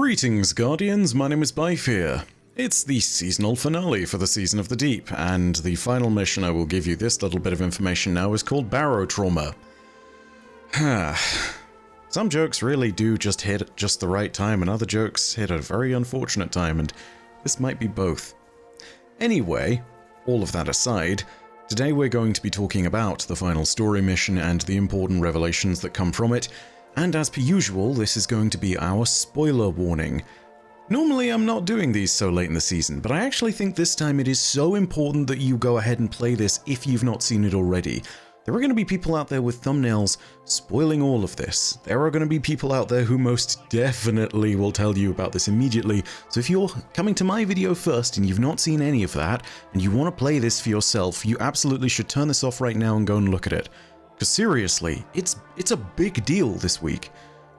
Greetings, Guardians, my name is Bife here. It's the seasonal finale for the Season of the Deep, and the final mission I will give you this little bit of information now is called Barotrauma. Some jokes really do just hit at just the right time, and other jokes hit at a very unfortunate time, and this might be both. Anyway, all of that aside, today we're going to be talking about the final story mission and the important revelations that come from it, and as per usual, this is going to be our spoiler warning. Normally I'm not doing these so late in the season, but I actually think this time it is so important that you go ahead and play this if you've not seen it already. There are going to be people out there with thumbnails spoiling all of this. There are going to be people out there who most definitely will tell you about this immediately, so if you're coming to my video first and you've not seen any of that, and you want to play this for yourself, you absolutely should turn this off right now and go and look at it. Because seriously, it's a big deal this week.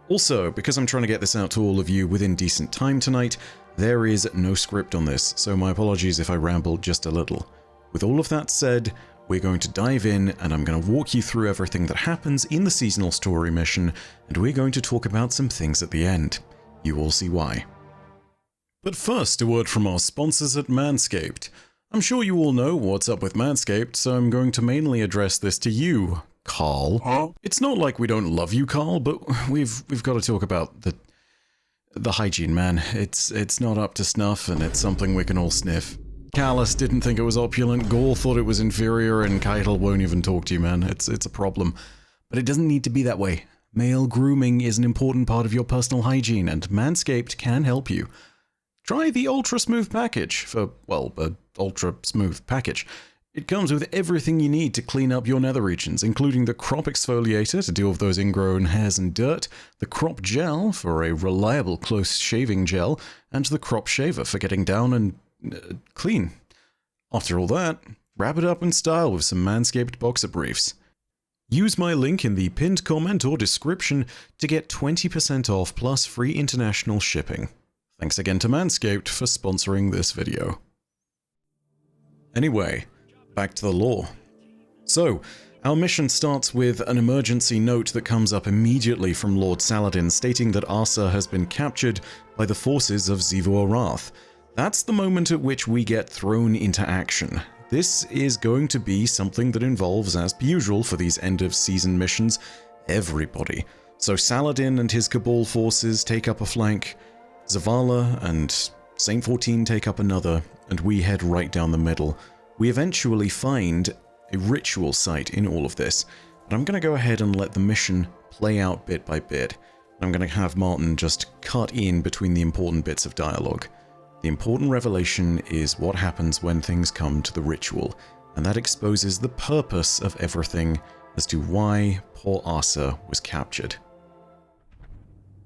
Also, because I'm trying to get this out to all of you within decent time tonight, there is no script on this, so my apologies if I ramble just a little. With all of that said, we're going to dive in and I'm going to walk you through everything that happens in the seasonal story mission, and we're going to talk about some things at the end. You will see why. But first, a word from our sponsors at Manscaped. I'm sure you all know what's up with Manscaped, so I'm going to mainly address this to you, Carl. Huh? It's not like we don't love you, Carl, but we've got to talk about the hygiene, man. It's not up to snuff, and it's something we can all sniff. Callus didn't think it was opulent, Gore thought it was inferior, and Keitel won't even talk to you, man. It's a problem. But it doesn't need to be that way. Male grooming is an important part of your personal hygiene, and Manscaped can help you. Try the Ultra Smooth package for, well, an Ultra Smooth package. It comes with everything you need to clean up your nether regions, including the crop exfoliator to deal with those ingrown hairs and dirt, the crop gel for a reliable close shaving gel, and the crop shaver for getting down and clean. After all that, wrap it up in style with some Manscaped boxer briefs. Use my link in the pinned comment or description to get 20% off plus free international shipping. Thanks again to Manscaped for sponsoring this video. Anyway, back to the lore. So, our mission starts with an emergency note that comes up immediately from Lord Saladin stating that Asa has been captured by the forces of Xivu Arath. That's the moment at which we get thrown into action. This is going to be something that involves, as per usual for these end-of-season missions, everybody. So Saladin and his Cabal forces take up a flank, Zavala and Saint 14 take up another, and we head right down the middle. We eventually find a ritual site in all of this, but I'm going to go ahead and let the mission play out bit by bit. I'm going to have Martin just cut in between the important bits of dialogue. The important revelation is what happens when things come to the ritual, and that exposes the purpose of everything as to why poor Asa was captured.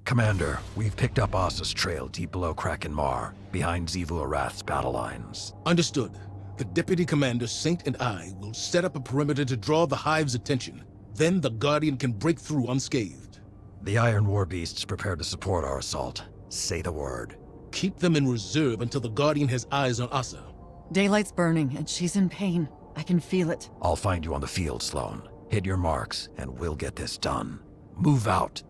Commander, we've picked up Asa's trail deep below Kraken Mar, behind Xivu Arath's battle lines. Understood. The Deputy Commander, Saint, and I will set up a perimeter to draw the Hive's attention. Then the Guardian can break through unscathed. The Iron War Beasts prepare to support our assault. Say the word. Keep them in reserve until the Guardian has eyes on Asa. Daylight's burning, and she's in pain. I can feel it. I'll find you on the field, Sloane. Hit your marks, and we'll get this done. Move out.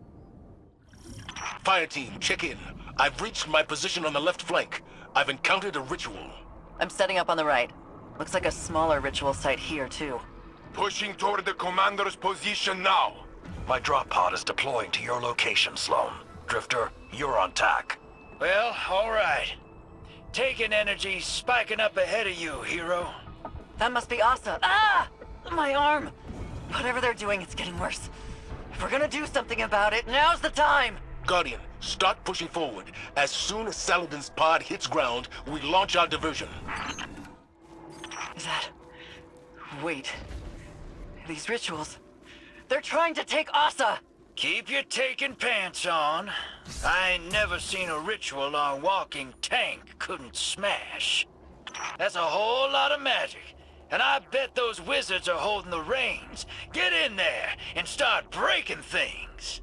Fire team, check in. I've reached my position on the left flank. I've encountered a ritual. I'm setting up on the right. Looks like a smaller ritual site here, too. Pushing toward the commander's position now. My drop pod is deploying to your location, Sloane. Drifter, you're on tack. Well, all right. Taking energy, spiking up ahead of you, hero. That must be Asa. Ah! My arm! Whatever they're doing, it's getting worse. If we're gonna do something about it, now's the time! Guardian, start pushing forward. As soon as Saladin's pod hits ground, we launch our diversion. Is that... Wait. These rituals... They're trying to take Asa! Keep your taking pants on. I ain't never seen a ritual our walking tank couldn't smash. That's a whole lot of magic, and I bet those wizards are holding the reins. Get in there and start breaking things.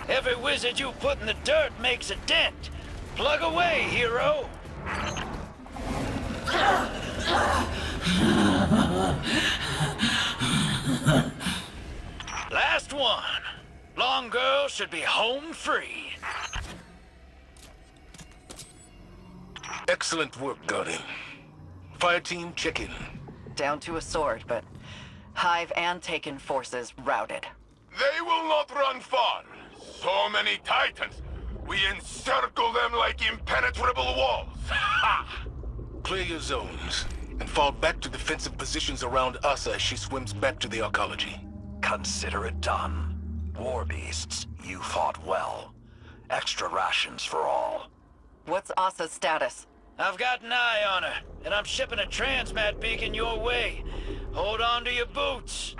Every wizard you put in the dirt makes a dent. Plug away, hero. last one. Long Girl should be home free. Excellent work, Guardian. Fire team, check in. Down to a sword, but Hive and Taken forces routed. They will not run far. So many Titans. We encircle them like impenetrable walls. Ha! Clear your zones and fall back to defensive positions around Asa as she swims back to the arcology. Consider it done. War beasts, you fought well. Extra rations for all. What's Asa's status? I've got an eye on her, and I'm shipping a transmat beacon your way. Hold on to your boots.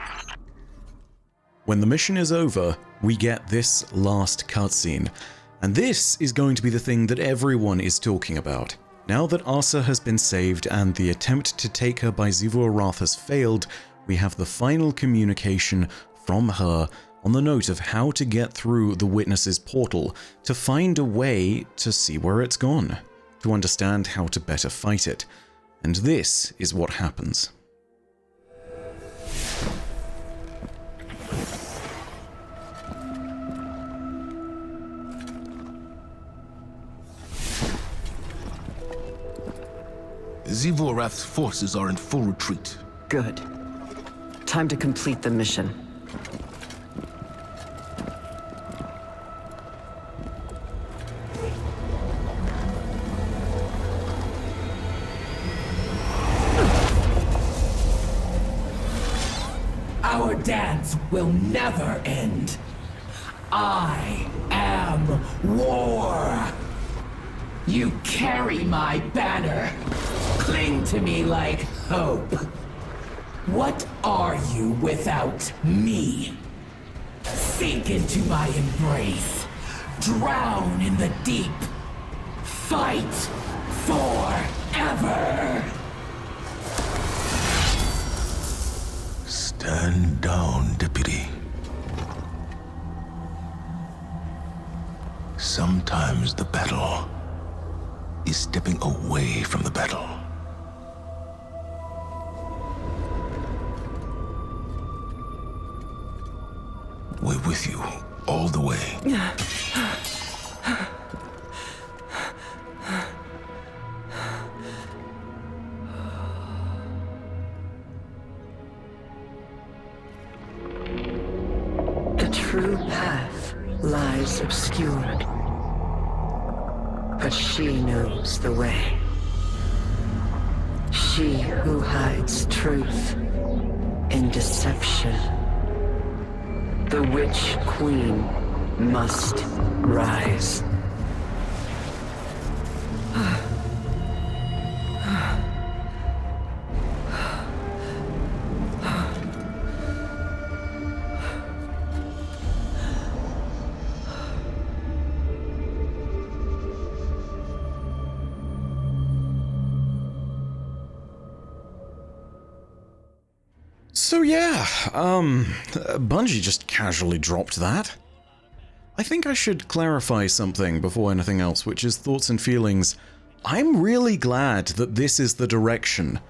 When the mission is over, we get this last cutscene. And this is going to be the thing that everyone is talking about. Now that Asa has been saved and the attempt to take her by Xivu Arath has failed, we have the final communication from her on the note of how to get through the Witness's portal, to find a way to see where it's gone, to understand how to better fight it. And this is what happens. Xivu Arath's forces are in full retreat. Good. Time to complete the mission. Our dance will never end. I am war. You carry my banner. Cling to me like hope. What are you without me? Sink into my embrace. Drown in the deep. Fight forever. Stand down, Deputy. Sometimes the battle is stepping away from the battle. We're with you all the way. The true path lies obscured, but she knows the way. She who hides truth in deception. The Witch Queen must rise. So yeah, Bungie just casually dropped that. I think I should clarify something before anything else, which is thoughts and feelings. I'm really glad that this is the direction.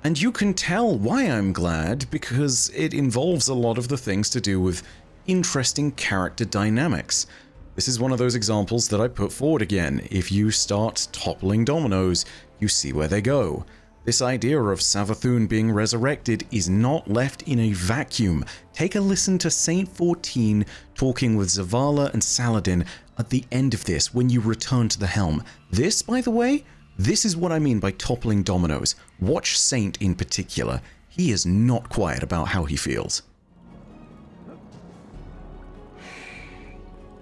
And you can tell why I'm glad, because it involves a lot of the things to do with interesting character dynamics. This is one of those examples that I put forward again. If you start toppling dominoes, you see where they go. This idea of Savathun being resurrected is not left in a vacuum. Take a listen to Saint 14 talking with Zavala and Saladin at the end of this when you return to the helm. This, by the way, this is what I mean by toppling dominoes. Watch Saint in particular. He is not quiet about how he feels.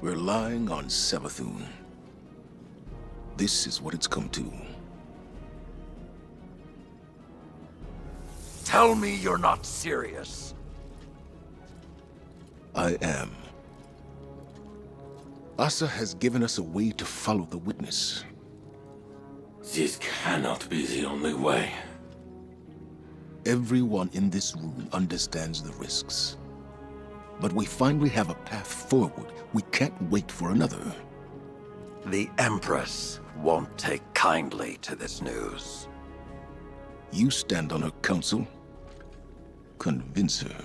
We're lying on Savathun. This is what it's come to. Tell me you're not serious. I am. Asa has given us a way to follow the Witness. This cannot be the only way. Everyone in this room understands the risks. But we finally have a path forward. We can't wait for another. The Empress won't take kindly to this news. You stand on her counsel. Convince her.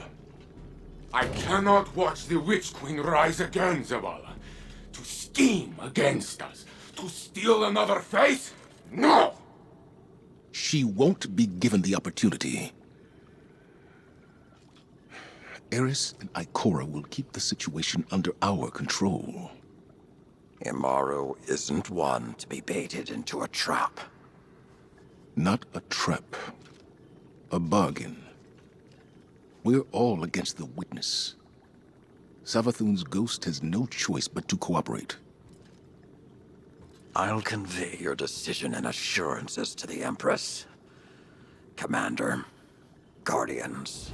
I cannot watch the Witch Queen rise again, Zavala. To scheme against us. To steal another face? No! She won't be given the opportunity. Eris and Ikora will keep the situation under our control. Imaru isn't one to be baited into a trap. Not a trap. A bargain. We're all against the Witness. Savathun's ghost has no choice but to cooperate. I'll convey your decision and assurances to the Empress. Commander, Guardians.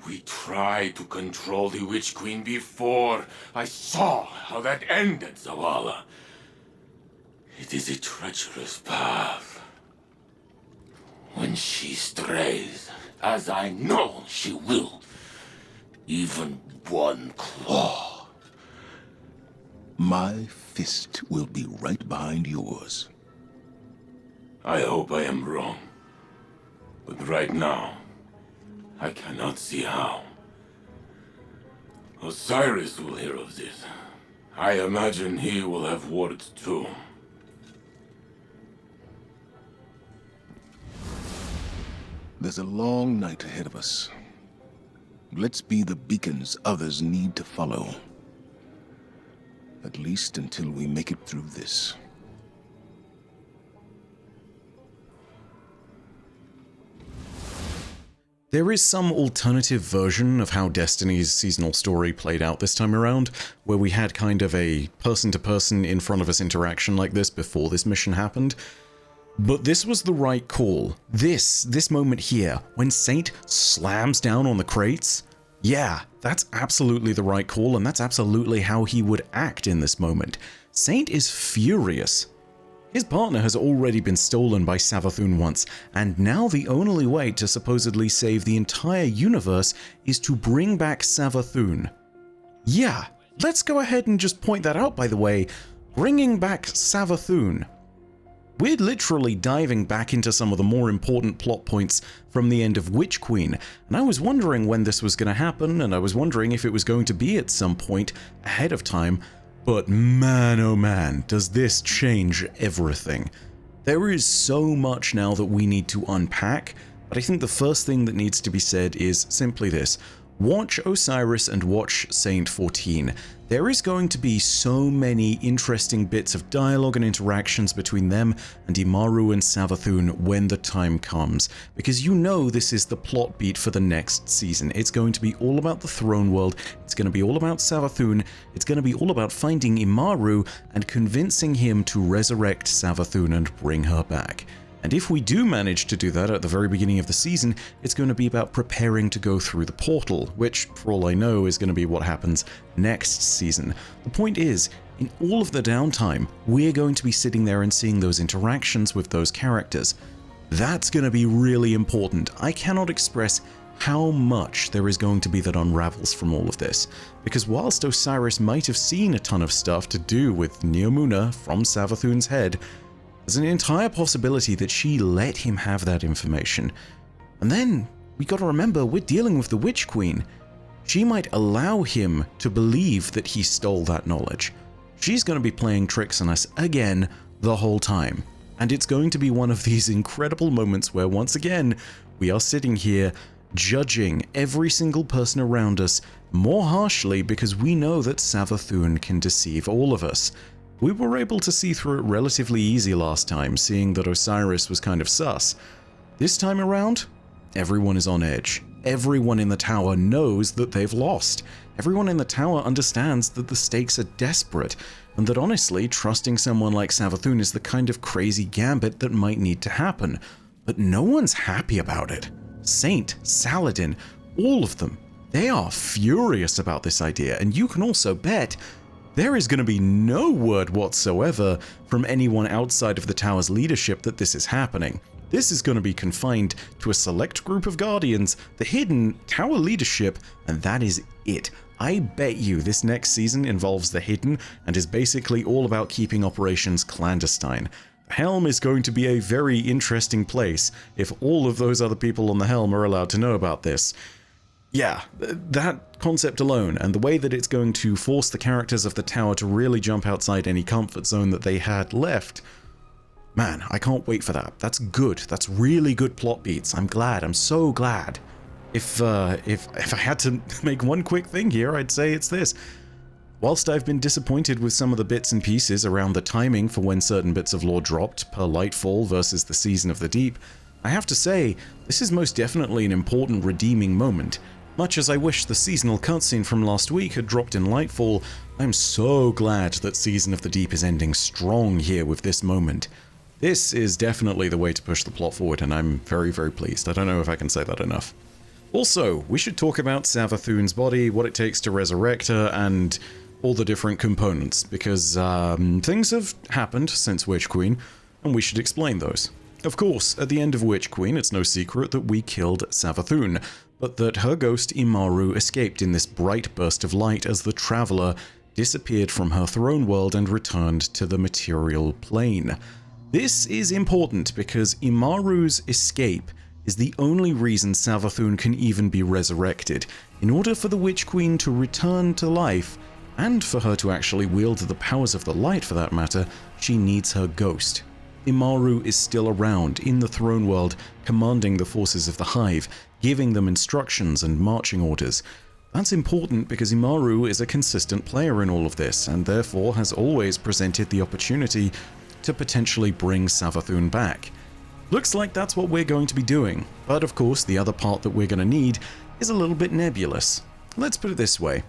We tried to control the Witch Queen before. I saw how that ended, Zavala. It is a treacherous path. When she strays, as I know she will, even one claw. My fist will be right behind yours. I hope I am wrong. But right now, I cannot see how. Osiris will hear of this. I imagine he will have words too. There's a long night ahead of us. Let's be the beacons others need to follow. At least until we make it through this. There is some alternative version of how Destiny's seasonal story played out this time around, where we had kind of a person-to-person in front of us interaction like this before this mission happened. But this was the right call. This moment here, when Saint slams down on the crates, yeah, that's absolutely the right call, and that's absolutely how he would act in this moment. Saint is furious. His partner has already been stolen by Savathun once, and now the only way to supposedly save the entire universe is to bring back Savathun. Yeah, let's go ahead and just point that out, by the way. Bringing back Savathun. We're literally diving back into some of the more important plot points from the end of Witch Queen, and I was wondering when this was going to happen, and I was wondering if it was going to be at some point ahead of time, but man oh man, does this change everything. There is so much now that we need to unpack, but I think the first thing that needs to be said is simply this. Watch Osiris and watch Saint 14. There is going to be so many interesting bits of dialogue and interactions between them and Imaru and Savathun when the time comes, because you know this is the plot beat for the next season. It's going to be all about the throne world, it's going to be all about Savathun, it's going to be all about finding Imaru and convincing him to resurrect Savathun and bring her back. And if we do manage to do that at the very beginning of the season, it's going to be about preparing to go through the portal, which, for all I know, is going to be what happens next season. The point is, in all of the downtime, we're going to be sitting there and seeing those interactions with those characters. That's going to be really important. I cannot express how much there is going to be that unravels from all of this, because whilst Osiris might have seen a ton of stuff to do with Neomuna from Savathun's head, there's an entire possibility that she let him have that information. And then, we gotta remember, we're dealing with the Witch Queen. She might allow him to believe that he stole that knowledge. She's gonna be playing tricks on us again the whole time. And it's going to be one of these incredible moments where, once again, we are sitting here judging every single person around us more harshly because we know that Savathun can deceive all of us. We were able to see through it relatively easy last time, seeing that Osiris was kind of sus. This time around, everyone is on edge. Everyone in the tower knows that they've lost. Everyone in the tower understands that the stakes are desperate, and that honestly, trusting someone like Savathun is the kind of crazy gambit that might need to happen. But no one's happy about it. Saint, Saladin, all of them, they are furious about this idea, and you can also bet there is going to be no word whatsoever from anyone outside of the tower's leadership that this is happening. This is going to be confined to a select group of Guardians, the hidden tower leadership, and that is it. I bet you this next season involves the hidden and is basically all about keeping operations clandestine. Helm is going to be a very interesting place if all of those other people on the Helm are allowed to know about this. Yeah, that concept alone, and the way that it's going to force the characters of the tower to really jump outside any comfort zone that they had left. Man, I can't wait for that. That's good. That's really good plot beats. I'm glad. I'm so glad. If I had to make one quick thing here, I'd say it's this. Whilst I've been disappointed with some of the bits and pieces around the timing for when certain bits of lore dropped per Lightfall versus the Season of the Deep, I have to say, this is most definitely an important redeeming moment. Much as I wish the seasonal cutscene from last week had dropped in Lightfall, I'm so glad that Season of the Deep is ending strong here with this moment. This is definitely the way to push the plot forward, and I'm very, very pleased. I don't know if I can say that enough. Also, we should talk about Savathun's body, what it takes to resurrect her, and all the different components, because things have happened since Witch Queen, and we should explain those. Of course, at the end of Witch Queen, it's no secret that we killed Savathun, but that her ghost Imaru escaped in this bright burst of light as the Traveler disappeared from her throne world and returned to the material plane. This is important because Imaru's escape is the only reason Savathun can even be resurrected. In order for the Witch Queen to return to life, and for her to actually wield the powers of the light for that matter, she needs her ghost. Imaru is still around in the throne world, commanding the forces of the Hive, giving them instructions and marching orders. That's important because Imaru is a consistent player in all of this, and therefore has always presented the opportunity to potentially bring Savathun back. Looks like that's what we're going to be doing, but of course the other part that we're going to need is a little bit nebulous. Let's put it this way.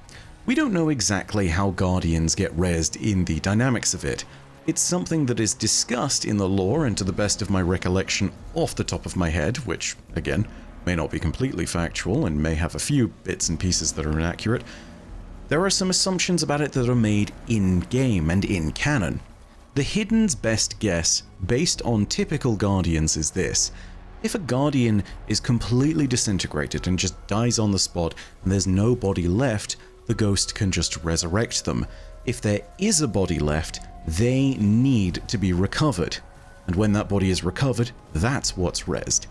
We don't know exactly how Guardians get rezzed in the dynamics of it. It's something that is discussed in the lore, and to the best of my recollection off the top of my head, which, again, may not be completely factual and may have a few bits and pieces that are inaccurate, there are some assumptions about it that are made in-game and in canon. The Hidden's best guess, based on typical Guardians, is this. If a Guardian is completely disintegrated and just dies on the spot and there's no body left, the ghost can just resurrect them. If there is a body left, they need to be recovered. And when that body is recovered, that's what's rezzed.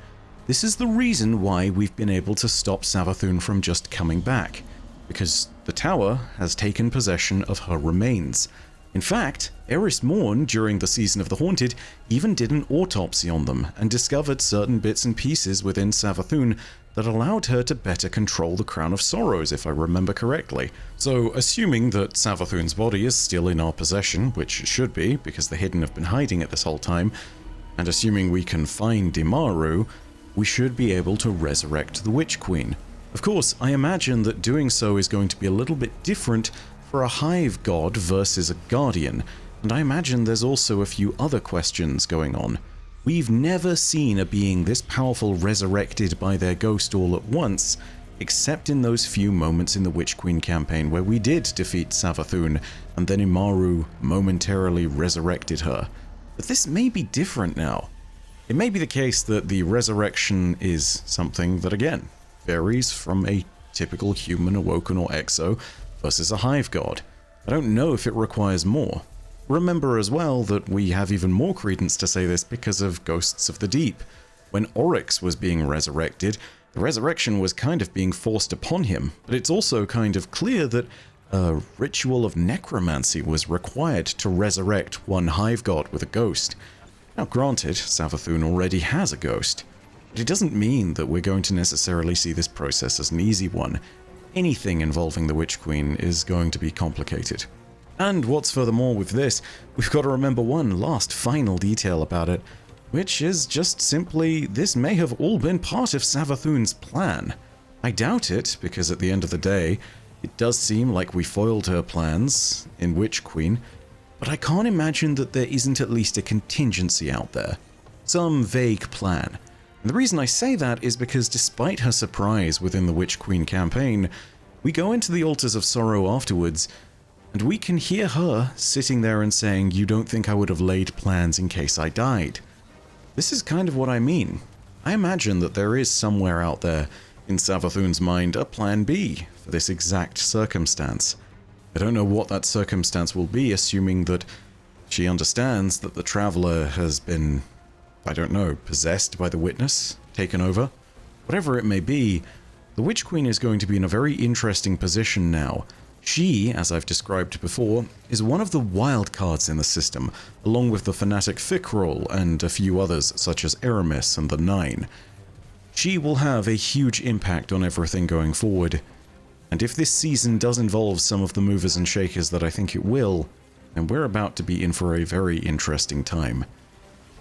This is the reason why we've been able to stop Savathun from just coming back, because the tower has taken possession of her remains. In fact, Eris Morn, during the Season of the Haunted, even did an autopsy on them and discovered certain bits and pieces within Savathun that allowed her to better control the Crown of Sorrows, if I remember correctly. So, assuming that Savathun's body is still in our possession, which it should be, because the Hidden have been hiding it this whole time, and assuming we can find Imaru, we should be able to resurrect the Witch Queen. Of course, I imagine that doing so is going to be a little bit different for a Hive god versus a Guardian, and I imagine there's also a few other questions going on. We've never seen a being this powerful resurrected by their ghost all at once, except in those few moments in the Witch Queen campaign where we did defeat Savathun, and then Imaru momentarily resurrected her. But this may be different now. It may be the case that the resurrection is something that, again, varies from a typical human awoken or exo versus a Hive god. I don't know if it requires more. Remember as well that we have even more credence to say this because of Ghosts of the Deep. When Oryx was being resurrected, the resurrection was kind of being forced upon him, but it's also kind of clear that a ritual of necromancy was required to resurrect one Hive god with a ghost. Now granted, Savathun already has a ghost, but it doesn't mean that we're going to necessarily see this process as an easy one. Anything involving the Witch Queen is going to be complicated. And what's furthermore with this, we've got to remember one last final detail about it, which is just simply this may have all been part of Savathun's plan. I doubt it, because at the end of the day, it does seem like we foiled her plans in Witch Queen, but I can't imagine that there isn't at least a contingency out there. Some vague plan. And the reason I say that is because despite her surprise within the Witch Queen campaign, we go into the Altars of Sorrow afterwards, and we can hear her sitting there and saying, "You don't think I would have laid plans in case I died?" This is kind of what I mean. I imagine that there is somewhere out there in Savathun's mind a plan B for this exact circumstance. I don't know what that circumstance will be, assuming that She understands that the Traveler has been, I don't know, possessed by the Witness, taken over. Whatever it may be, the Witch Queen is going to be in a very interesting position now. She, as I've described before, is one of the wild cards in the system, along with the fanatic Fikrul and a few others such as Aramis and the Nine. She will have a huge impact on everything going forward, and if this season does involve some of the movers and shakers that I think it will, then we're about to be in for a very interesting time.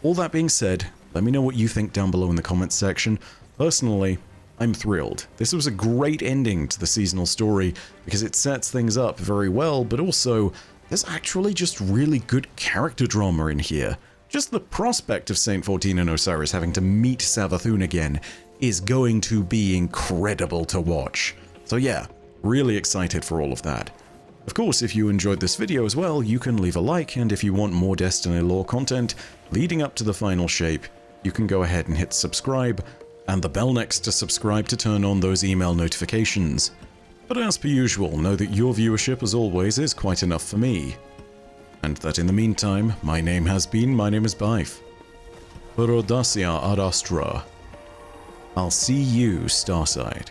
All that being said, let me know what you think down below in the comments section. Personally, I'm thrilled. This was a great ending to the seasonal story because it sets things up very well, but also there's actually just really good character drama in here. Just the prospect of Saint 14 and Osiris having to meet Savathun again is going to be incredible to watch. So yeah, really excited for all of that. Of course, if you enjoyed this video as well, you can leave a like, and if you want more Destiny lore content leading up to the final shape, you can go ahead and hit subscribe, and the bell next to subscribe to turn on those email notifications. But as per usual, know that your viewership as always is quite enough for me. And that in the meantime, my name is Byf. Per Audacia ad Astra. I'll see you, Starside.